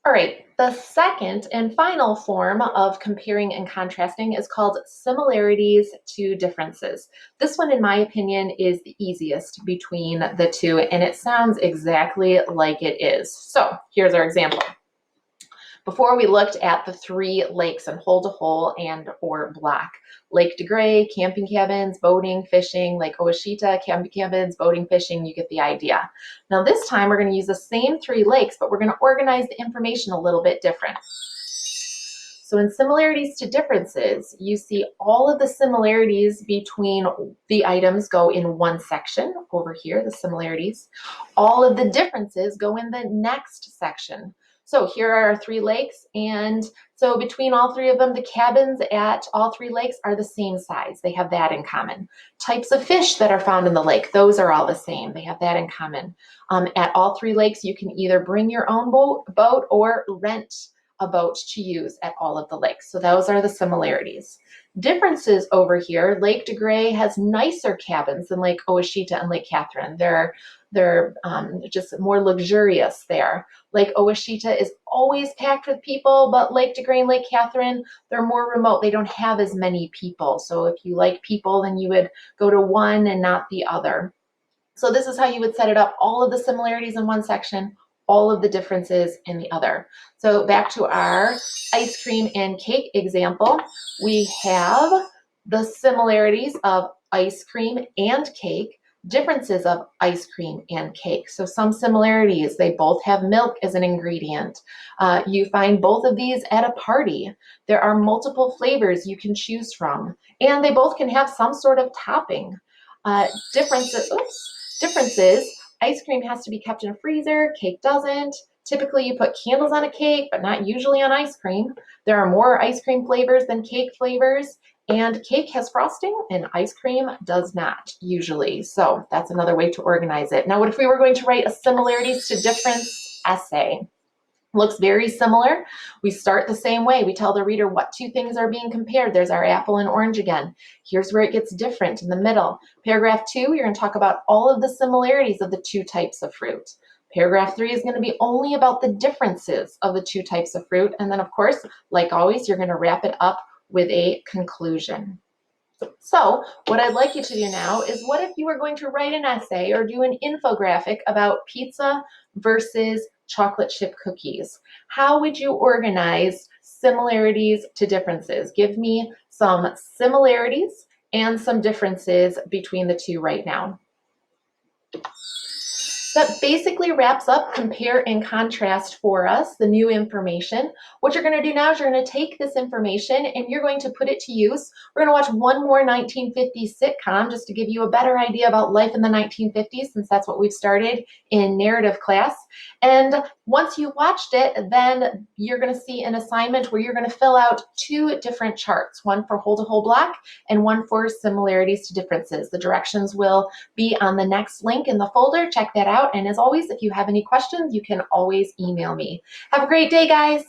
All right, the second and final form of comparing and contrasting is called similarities to differences. This one, in my opinion, is the easiest between the two, and it sounds exactly like it is. So here's our example. Before we looked at the three lakes in hole to hole and or block. Lake DeGray, camping cabins, boating, fishing. Lake Ouashita, camping cabins, boating, fishing. You get the idea. Now this time we're going to use the same three lakes, but we're going to organize the information a little bit different. So in similarities to differences, you see all of the similarities between the items go in one section over here, the similarities. All of the differences go in the next section. So here are our three lakes, and so between all three of them, the cabins at all three lakes are the same size. They have that in common. Types of fish that are found in the lake, those are all the same. They have that in common. At all three lakes, you can either bring your own boat or rent a boat to use at all of the lakes. So those are the similarities. Differences over here, Lake DeGray has nicer cabins than Lake Ouashita and Lake Catherine. They're just more luxurious there. Lake Ouashita is always packed with people, but Lake DeGray and Lake Catherine, they're more remote. They don't have as many people. So if you like people, then you would go to one and not the other. So this is how you would set it up. All of the similarities in one section, all of the differences in the other. So back to our ice cream and cake example, we have the similarities of ice cream and cake, differences of ice cream and cake. So some similarities, they both have milk as an ingredient. You find both of these at a party. There are multiple flavors you can choose from, and they both can have some sort of topping. Differences, ice cream has to be kept in a freezer, cake doesn't. Typically you put candles on a cake, but not usually on ice cream. There are more ice cream flavors than cake flavors, and cake has frosting and ice cream does not usually. So that's another way to organize it. Now, what if we were going to write a similarities to difference essay? Looks very similar. We start the same way. We tell the reader what two things are being compared. There's our apple and orange again. Here's where it gets different in the middle. Paragraph 2, you're going to talk about all of the similarities of the two types of fruit. Paragraph 3 is going to be only about the differences of the two types of fruit. And then, of course, like always, you're going to wrap it up with a conclusion. So what I'd like you to do now is, what if you were going to write an essay or do an infographic about pizza versus chocolate chip cookies? How would you organize similarities to differences? Give me some similarities and some differences between the two right now. That basically wraps up compare and contrast for us, the new information. What you're going to do now is you're going to take this information and you're going to put it to use. We're going to watch one more 1950s sitcom just to give you a better idea about life in the 1950s, since that's what we've started in narrative class. And once you watched it, then you're going to see an assignment where you're going to fill out two different charts, one for hole to hole block and one for similarities to differences. The directions will be on the next link in the folder. Check that out. And as always, if you have any questions, you can always email me. Have a great day, guys.